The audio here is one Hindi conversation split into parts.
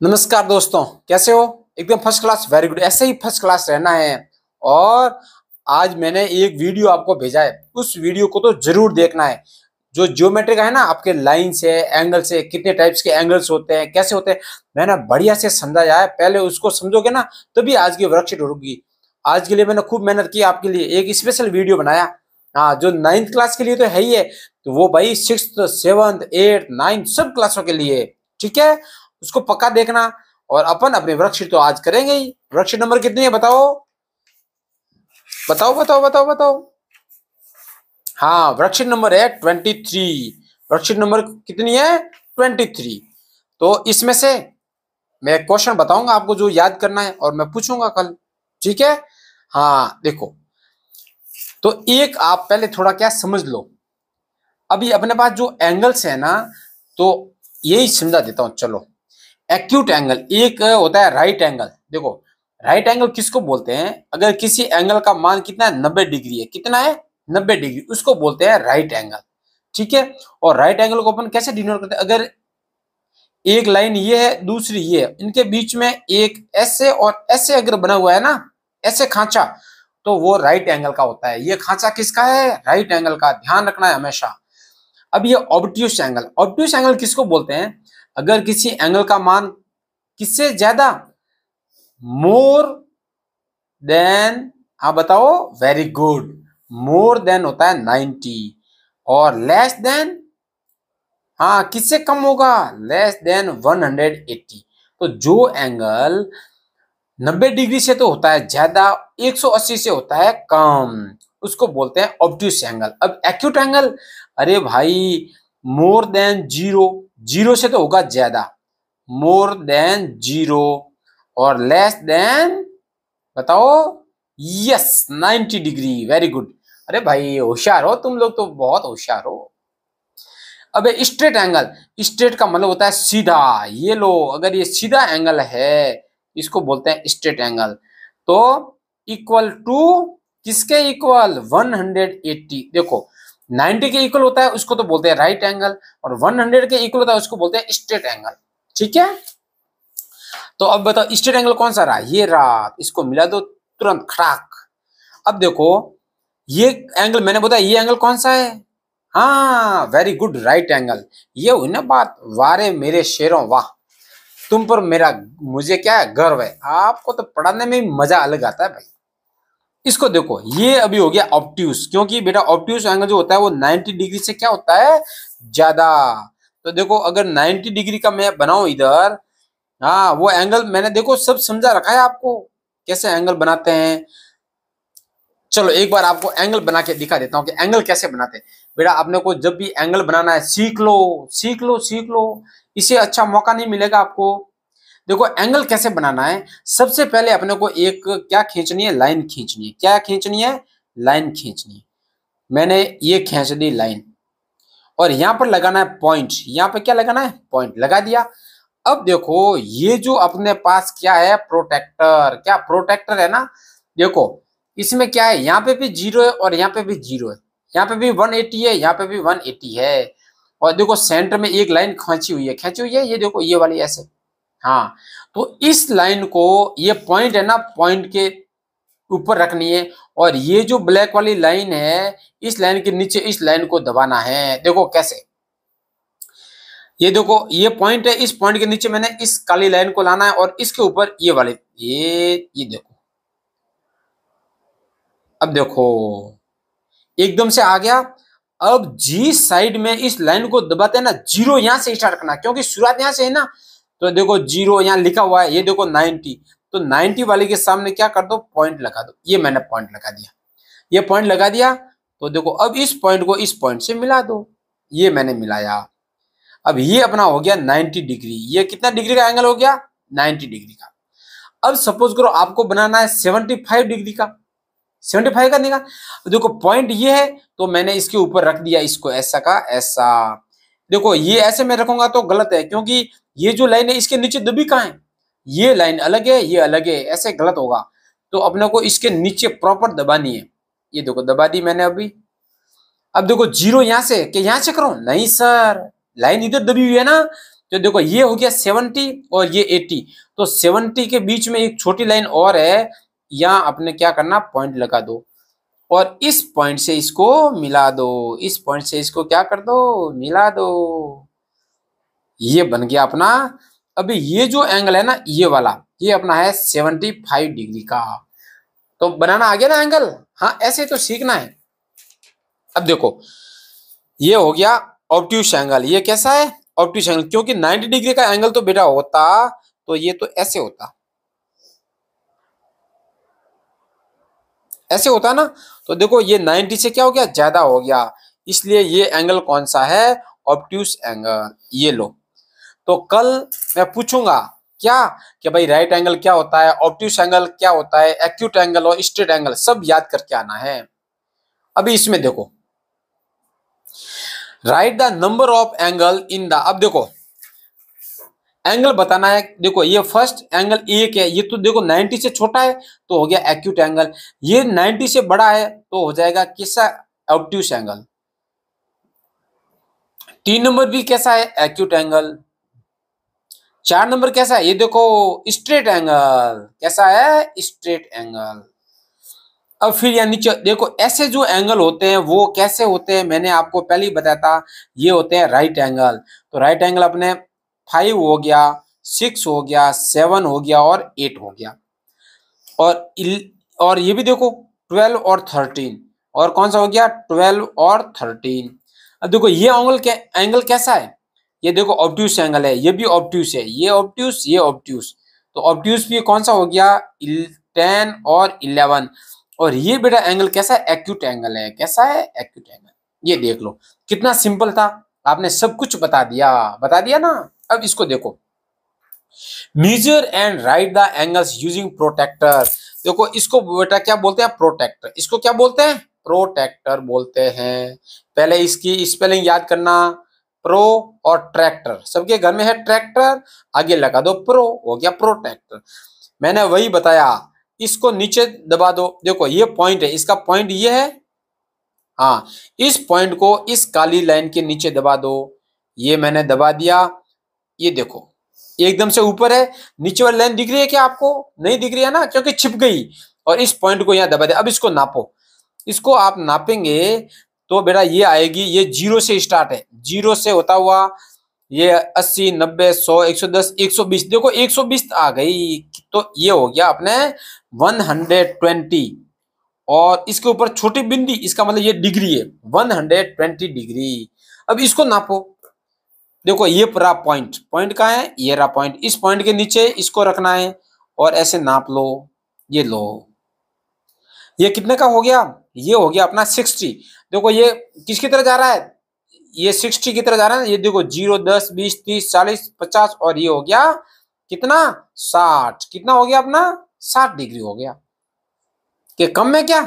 नमस्कार दोस्तों, कैसे हो? एकदम फर्स्ट क्लास, वेरी गुड। ऐसे ही फर्स्ट क्लास रहना है। और आज मैंने एक वीडियो आपको भेजा है, उस वीडियो को तो जरूर देखना है। जो ज्योमेट्री का है ना, आपके लाइन से, एंगल से, कितने टाइप्स के एंगल्स होते हैं, कैसे होते हैं, मैंने बढ़िया से समझाया है। पहले उसको समझोगे ना, तभी आज की वर्कशीट होगी। आज के लिए मैंने खूब मेहनत की, आपके लिए एक स्पेशल वीडियो बनाया। हाँ, जो 9th क्लास के लिए तो है ही है, तो वो भाई 6th 7th 8th 9th सब क्लासों के लिए। ठीक है, उसको पक्का देखना। और अपन अपनी वर्कशीट तो आज करेंगे ही। वर्कशीट नंबर कितनी है बताओ? बताओ बताओ बताओ बताओ। हाँ, वर्कशीट नंबर है 23। वर्कशीट नंबर कितनी है? 23। तो इसमें से मैं क्वेश्चन बताऊंगा आपको, जो याद करना है, और मैं पूछूंगा कल। ठीक है? हाँ देखो, तो एक आप पहले थोड़ा क्या समझ लो। अभी अपने पास जो एंगल्स है ना, तो यही समझा देता हूं, चलो। एक्यूट एंगल एक होता है, राइट एंगल। देखो, राइट एंगल किसको बोलते हैं? अगर किसी एंगल का मान कितना है, 90 डिग्री है। कितना है? 90 डिग्री, उसको बोलते हैं राइट एंगल। ठीक है? और राइट एंगल को अपन कैसे डिनोट करते हैं? अगर एक लाइन ये है, दूसरी ये है, इनके बीच में एक ऐसे और ऐसे अगर बना हुआ है ना, ऐसे खांचा, तो वो राइट एंगल का होता है। ये खांचा किसका है? राइट एंगल का। ध्यान रखना है हमेशा। अब ये ऑब्ट्यूस एंगल, ऑब्ट्यूस एंगल किसको बोलते हैं? अगर किसी एंगल का मान किससे ज्यादा, मोर देन, हाँ बताओ, वेरी गुड, मोर देन होता है 90। और लेस देन, हाँ किससे कम होगा? Less than 180। तो जो एंगल 90 डिग्री से तो होता है ज्यादा, 180 से होता है कम, उसको बोलते हैं ऑब्ट्यूस एंगल। अब एक्यूट एंगल, अरे भाई, मोर देन जीरो, जीरो से तो होगा ज्यादा, मोर देन जीरो, और लेस देन, बताओ, यस 90 डिग्री, वेरी गुड। अरे भाई होशियार हो तुम लोग, तो बहुत होशियार हो। अब स्ट्रेट एंगल, स्ट्रेट का मतलब होता है सीधा। ये लो, अगर ये सीधा एंगल है, इसको बोलते हैं स्ट्रेट एंगल। तो इक्वल टू किसके इक्वल? 180। देखो, 90 के इक्वल होता है उसको तो बोलते हैं राइट एंगल, और 100 के इक्वल होता है उसको बोलते हैं स्ट्रेट एंगल। ठीक है? तो अब बताओ स्ट्रेट एंगल कौन सा रहा? ये रहा, इसको मिला दो तुरंत खड़ाक। अब देखो, ये एंगल मैंने बताया, ये एंगल कौन सा है? हाँ वेरी गुड, राइट एंगल। ये हुई ना बात। वारे मेरे शेरों वाह, तुम पर मेरा, मुझे क्या है, गर्व है। आपको तो पढ़ाने में मजा अलग आता है भाई। इसको देखो, ये अभी हो गया ऑब्ट्यूस, क्योंकि बेटा ऑब्ट्यूस एंगल जो होता है वो 90 डिग्री से क्या होता है? ज्यादा। तो देखो, अगर 90 डिग्री का मैं बनाऊं इधर, हाँ वो एंगल मैंने देखो सब समझा रखा है आपको, कैसे एंगल बनाते हैं। चलो एक बार आपको एंगल बना के दिखा देता हूँ कि एंगल कैसे बनाते हैं। बेटा आपने को जब भी एंगल बनाना है, सीख लो सीख लो सीख लो, इससे अच्छा मौका नहीं मिलेगा आपको। देखो एंगल कैसे बनाना है, सबसे पहले अपने को एक क्या खींचनी है? लाइन खींचनी है। क्या खींचनी है? लाइन खींचनी है। मैंने ये खींच दी लाइन, और यहाँ पर लगाना है पॉइंट। यहाँ पे क्या लगाना है? पॉइंट लगा दिया। अब देखो, ये जो अपने पास क्या है? प्रोटेक्टर। क्या प्रोटेक्टर है ना? देखो, इसमें क्या है, यहाँ पे भी जीरो है और यहाँ पे भी जीरो है, यहाँ पे भी 180 है, यहाँ पे भी 180 है। और देखो सेंटर में एक लाइन खींची हुई है, खींची हुई है, ये देखो ये वाली ऐसे। हाँ, तो इस लाइन को, ये पॉइंट है ना, पॉइंट के ऊपर रखनी है। और ये जो ब्लैक वाली लाइन है, इस लाइन के नीचे इस लाइन को दबाना है। देखो कैसे, ये देखो ये पॉइंट है, इस पॉइंट के नीचे मैंने इस काली लाइन को लाना है, और इसके ऊपर ये वाले, ये देखो। अब देखो एकदम से आ गया। अब जी साइड में इस लाइन को दबाते हैं ना, जीरो यहां से स्टार्ट करना, क्योंकि शुरुआत यहां से है ना। तो देखो जीरो यहां लिखा हुआ है, ये देखो 90, तो 90 वाले के सामने क्या कर दो? पॉइंट लगा दो। ये मैंने पॉइंट लगा दिया, ये पॉइंट लगा दिया। तो देखो अब इस पॉइंट को इस पॉइंट से मिला दो। ये मैंने मिलाया। अब ये अपना हो गया 90 डिग्री। ये कितना डिग्री का एंगल हो गया? 90 डिग्री का। अब सपोज करो आपको बनाना है 75 डिग्री का, 75 करने का। देखो पॉइंट ये है, तो मैंने इसके ऊपर रख दिया इसको, ऐसा का ऐसा। देखो ये ऐसे मैं रखूंगा तो गलत है, क्योंकि ये जो लाइन है इसके नीचे दबी कहाँ है? ये लाइन अलग है, ये अलग है, ऐसे गलत होगा। तो अपने को इसके नीचे प्रॉपर दबानी है। ये देखो दबा दी मैंने अभी। अब देखो जीरो यहां से, कि यहां से करो? नहीं सर, लाइन इधर दबी हुई है ना, तो देखो ये हो गया 70 और ये 80, तो 70 के बीच में एक छोटी लाइन और है, यहाँ आपने क्या करना, पॉइंट लगा दो और इस पॉइंट से इसको मिला दो, इस पॉइंट से इसको क्या कर दो, मिला दो। ये बन गया अपना। अभी ये जो एंगल है ना, ये वाला, ये अपना है 75 डिग्री का। तो बनाना आ गया ना एंगल। हाँ, ऐसे तो सीखना है। अब देखो ये हो गया ऑब्ट्यूस एंगल। ये कैसा है, ऑब्ट्यूस एंगल, क्योंकि 90 डिग्री का एंगल तो बेटा होता तो ये तो ऐसे होता, ऐसे होता ना। तो देखो ये 90 से क्या हो गया, ज्यादा हो गया, इसलिए ये एंगल कौन सा है, ऑब्ट्यूस एंगल। ये लो। तो कल मैं पूछूंगा क्या, कि भाई राइट एंगल क्या होता है, ऑब्ट्यूस एंगल क्या होता है, एक्यूट एंगल और स्ट्रेट एंगल, सब याद करके आना है। अभी इसमें देखो, right the number of angle in the, अब देखो एंगल बताना है। देखो ये फर्स्ट एंगल एक है, ये तो देखो 90 से छोटा है तो हो गया एक्यूट एंगल, ये 90 से बड़ा है तो हो जाएगा किसका, ऑब्ट्यूस एंगल। 3 नंबर भी कैसा है, एक्यूट एंगल। 4 नंबर कैसा है, ये देखो स्ट्रेट एंगल, कैसा है, स्ट्रेट एंगल। अब फिर यहाँ नीचे देखो, ऐसे जो एंगल होते हैं वो कैसे होते हैं, मैंने आपको पहले ही बताया था, ये होते हैं राइट एंगल। तो राइट एंगल अपने 5 हो गया, 6 हो गया, 7 हो गया और 8 हो गया। और ये भी देखो 12 और 13, और कौन सा हो गया, 12 और 13। अब देखो ये एंगल कैसा है, ये देखो ऑब्ट्यूस एंगल है, ये भी ऑब्ट्यूस है, ये ऑब्ट्यूस, ये ऑब्ट्यूस। तो ऑब्ट्यूस भी कौन सा हो गया, 10 और 11। और ये बेटा एंगल कैसा है, एक्यूट एंगल है, कैसा है, एक्यूट एंगल। ये देख लो कितना सिंपल था, आपने सब कुछ बता दिया ना। अब इसको देखो, measure and write the angles using protractor. देखो इसको बेटा क्या बोलते हैं, प्रोटेक्टर। इसको क्या बोलते हैं, प्रोटेक्टर बोलते हैं। पहले इसकी स्पेलिंग याद करना, प्रो और ट्रैक्टर, सबके घर में है ट्रैक्टर, आगे लगा दो प्रो, हो गया प्रोटेक्टर। मैंने वही बताया, इसको नीचे दबा दो। देखो ये पॉइंट है, इसका पॉइंट ये है, हाँ, इस पॉइंट को इस काली लाइन के नीचे दबा दो। ये मैंने दबा दिया। ये देखो एकदम से ऊपर है, नीचे वाली लाइन दिख रही है क्या आपको, नहीं दिख रही है ना, क्योंकि छिप गई। और इस पॉइंट को यहाँ दबा दे। अब इसको नापो, इसको आप नापेंगे तो बेटा ये आएगी, ये 0 से स्टार्ट है, 0 से होता हुआ ये 80, 90, 100, 110, 120, देखो 120 आ गई। तो ये हो गया अपने 120, और इसके ऊपर छोटी बिंदी, इसका मतलब ये डिग्री है, 120 डिग्री। अब इसको नापो, देखो ये पूरा पॉइंट, पॉइंट कहाँ है, ये रहा पॉइंट, इस पॉइंट के नीचे इसको रखना है और ऐसे नाप लो। ये लो, ये कितने का हो गया, ये हो गया अपना 60। देखो ये किसकी तरह जा रहा है, ये 60 की तरह जा रहा है। ये देखो 0, 10, 20, 30, 40, 50, और ये हो गया कितना, 60। कितना हो गया अपना, 60 डिग्री हो गया। कि कम में क्या,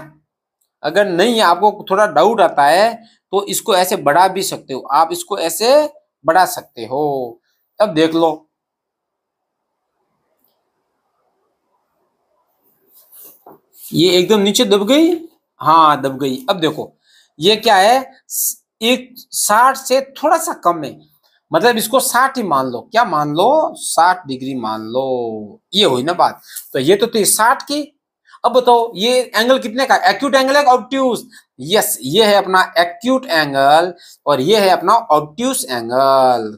अगर नहीं आपको थोड़ा डाउट आता है तो इसको ऐसे बढ़ा भी सकते हो, आप इसको ऐसे बढ़ा सकते हो। अब देख लो, ये एकदम नीचे दब गई, हाँ दब गई। अब देखो ये क्या है, एक 60 से थोड़ा सा कम है, मतलब इसको 60 ही मान लो, क्या मान लो, 60 डिग्री मान लो। ये हुई ना बात। तो ये तो थी 60 की। अब बताओ ये एंगल कितने का, एक्यूट एंगल है ऑब्ट्यूस, यस ये है अपना एक्यूट एंगल, और ये है अपना ऑब्ट्यूस एंगल,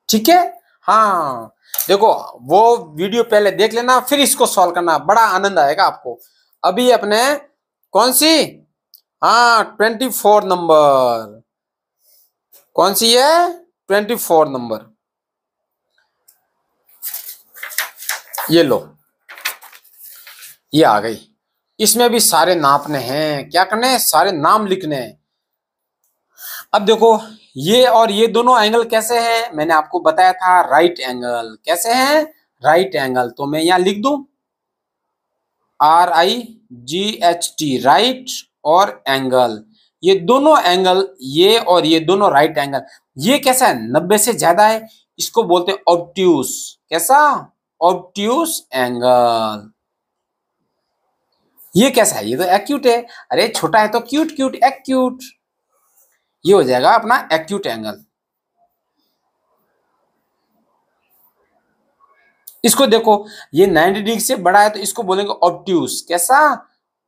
ठीक है। हाँ देखो वो वीडियो पहले देख लेना, फिर इसको सॉल्व करना, बड़ा आनंद आएगा आपको। अभी अपने कौन सी, हाँ 24 नंबर, कौन सी है, 24 नंबर। ये लो, ये आ गई। इसमें भी सारे नापने हैं, क्या करने हैं, सारे नाम लिखने हैं। अब देखो ये और ये दोनों एंगल कैसे हैं, मैंने आपको बताया था, राइट एंगल। कैसे हैं, राइट एंगल। तो मैं यहां लिख दूं RIGHT, राइट और एंगल, ये दोनों एंगल, ये और ये दोनों राइट एंगल। ये कैसा है, 90 से ज्यादा है, इसको बोलते हैं ऑब्ट्यूस। कैसा, ऑब्ट्यूस एंगल। ये कैसा है, ये तो एक्यूट है, अरे छोटा है तो क्यूट, क्यूट एक्यूट, ये हो जाएगा अपना एक्यूट एंगल। इसको देखो, ये 90 डिग्री से बड़ा है तो इसको बोलेंगे ऑब्ट्यूस। कैसा?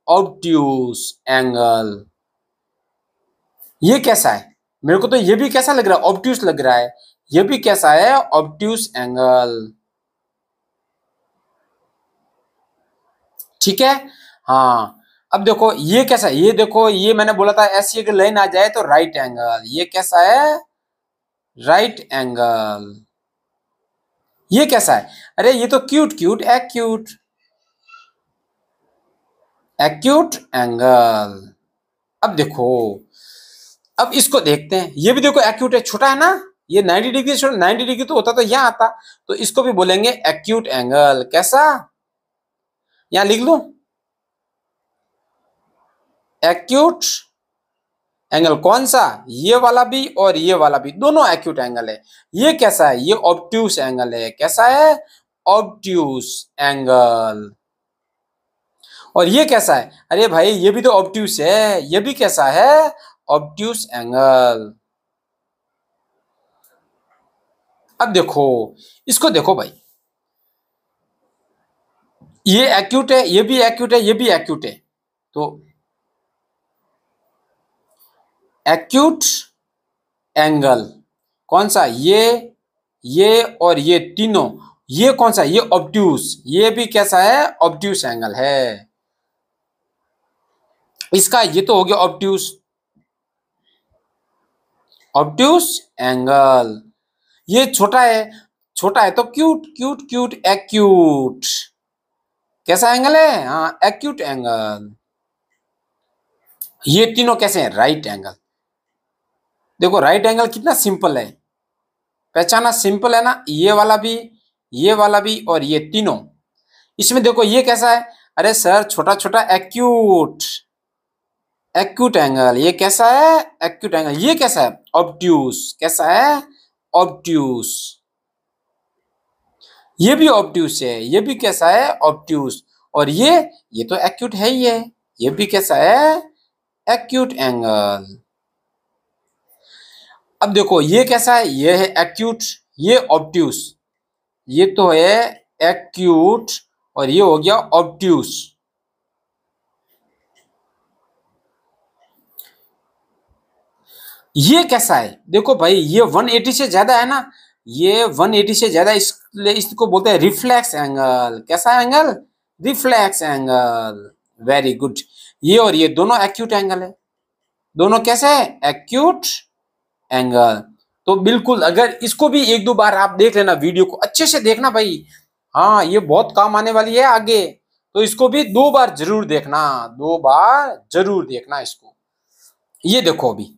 Obtuse angle. ये कैसा है? मेरे को तो ये भी कैसा लग रहा है? ऑब्ट्यूस लग रहा है। ये भी कैसा है? Obtuse angle. ठीक है। हाँ, अब देखो ये कैसा है? ये देखो, ये मैंने बोला था ऐसी अगर लाइन आ जाए तो राइट एंगल। ये कैसा है? Right angle. ये कैसा है? अरे ये तो cute cute acute, acute angle. अब देखो, अब इसको देखते हैं। ये भी देखो एक्यूट है, छोटा है ना। ये 90 डिग्री छोटा, 90 डिग्री तो होता तो यहां आता। तो इसको भी बोलेंगे एक्यूट एंगल। कैसा? यहां लिख लू, एक्यूट एंगल। कौन सा? ये वाला भी और ये वाला भी, दोनों एक्यूट एंगल है। ये कैसा है? ये ऑब्ट्यूस एंगल है। कैसा है? Obtuse angle. और ये कैसा है? अरे भाई ये भी तो ऑब्ट्यूस है। ये भी कैसा है? Obtuse angle. अब देखो, इसको देखो भाई, ये एक्यूट है, ये भी एक्यूट है, ये भी एक्यूट है। तो एक्यूट एंगल कौन सा? ये और ये तीनों। ये कौन सा? ये ऑब्ट्यूस। ये भी कैसा है? ऑब्ट्यूस एंगल है। इसका ये तो हो गया ऑब्ट्यूस, ऑब्ट्यूस एंगल। ये छोटा है, छोटा है तो क्यूट क्यूट क्यूट एक्यूट। कैसा एंगल है? हाँ, एक्यूट एंगल। ये तीनों कैसे हैं? Right angle. देखो राइट एंगल कितना सिंपल है, पहचाना? सिंपल है ना। ये वाला भी, ये वाला भी और ये तीनों। इसमें देखो ये कैसा है? अरे सर छोटा छोटा एक्यूट, एक्यूट एंगल। ये कैसा है? Acute angle. ये कैसा है? ऑब्ट्यूस। कैसा है? ऑब्ट्यूस। ये भी ऑब्ट्यूस है। ये भी कैसा है? ऑब्ट्यूस। और ये तो एक्यूट है ही है। ये भी कैसा है? Acute angle. अब देखो ये कैसा है? ये है एक्यूट, ये ऑब्ट्यूस। ये तो है एक्यूट और ये हो गया ऑब्ट्यूस। ये कैसा है? देखो भाई ये 180 से ज्यादा है ना। ये 180 से ज्यादा, इसलिए इसको बोलते हैं रिफ्लेक्स एंगल। कैसा angle? Reflex angle. Very good. ये और ये दोनों एक्यूट एंगल है। दोनों कैसे है? Acute angle. तो बिल्कुल, अगर इसको भी एक दो बार आप देख लेना, वीडियो को अच्छे से देखना भाई। हाँ, ये बहुत काम आने वाली है आगे। तो इसको भी 2 बार जरूर देखना, 2 बार जरूर देखना इसको। ये देखो अभी,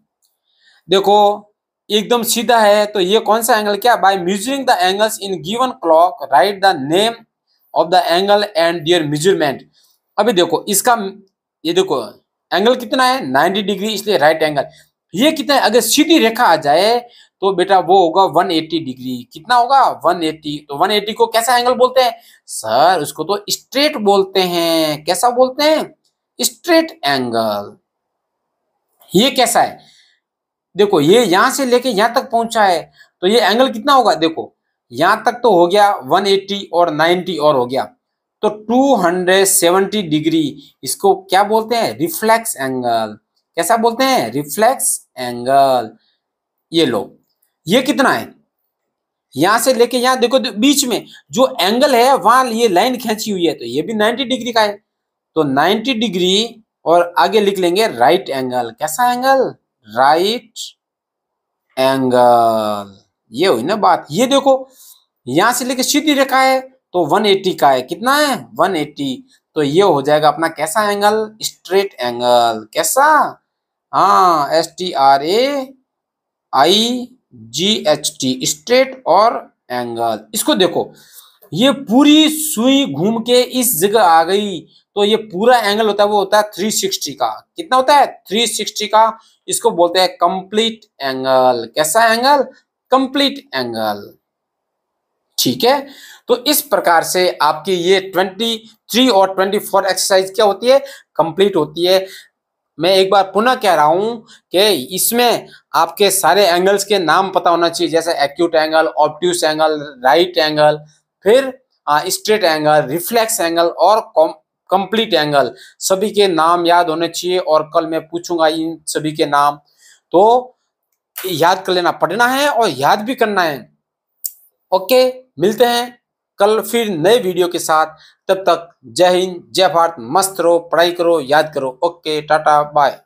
देखो एकदम सीधा है। तो ये कौन सा एंगल? क्या? By measuring the angles in given clock right the name of the angle and there measurement. अभी देखो इसका, ये देखो एंगल कितना है? 90 डिग्री, इसलिए राइट एंगल। ये कितना है? अगर सीधी रेखा आ जाए तो बेटा वो होगा 180 डिग्री। कितना होगा? 180। तो 180 को कैसा एंगल बोलते हैं सर? उसको तो स्ट्रेट बोलते हैं। कैसा बोलते हैं? Straight angle. ये कैसा है? देखो ये यहां से लेके यहां तक पहुंचा है, तो ये एंगल कितना होगा? देखो यहां तक तो हो गया 180 और 90 और हो गया, तो 270 डिग्री। इसको क्या बोलते हैं? Reflex angle. कैसा बोलते हैं? Reflex angle. ये लो, ये कितना है? यहां से लेके यहां देखो, बीच में जो एंगल है वहां ये लाइन खींची हुई है, तो ये भी 90 डिग्री का है। तो 90 डिग्री और आगे लिख लेंगे राइट एंगल। कैसा एंगल? Right angle. ये हुई ना बात। ये देखो यहां से लेके सीधी रेखा है तो 180 का है। कितना है? 180। तो ये हो जाएगा अपना कैसा एंगल? Straight angle. कैसा? हाँ, STRAIGHT, स्ट्रेट और एंगल। इसको देखो, ये पूरी सुई घूम के इस जगह आ गई, तो ये पूरा एंगल होता है वो होता है 360 का। कितना होता है? 360 का। इसको बोलते हैं कंप्लीट एंगल। कैसा एंगल? Complete angle. ठीक है। तो इस प्रकार से आपकी ये 23 और 24 एक्सरसाइज क्या होती है? कंप्लीट होती है। मैं एक बार पुनः कह रहा हूं कि इसमें आपके सारे एंगल्स के नाम पता होना चाहिए, जैसे acute angle, obtuse angle, right angle, फिर स्ट्रेट एंगल, रिफ्लेक्स एंगल और कंप्लीट एंगल, सभी के नाम याद होने चाहिए और कल मैं पूछूंगा इन सभी के नाम। तो याद कर लेना, पढ़ना है और याद भी करना है। ओके, मिलते हैं कल फिर नए वीडियो के साथ। तब तक जय हिंद, जय भारत, मस्त रहो, पढ़ाई करो, याद करो। Okay, tata, bye.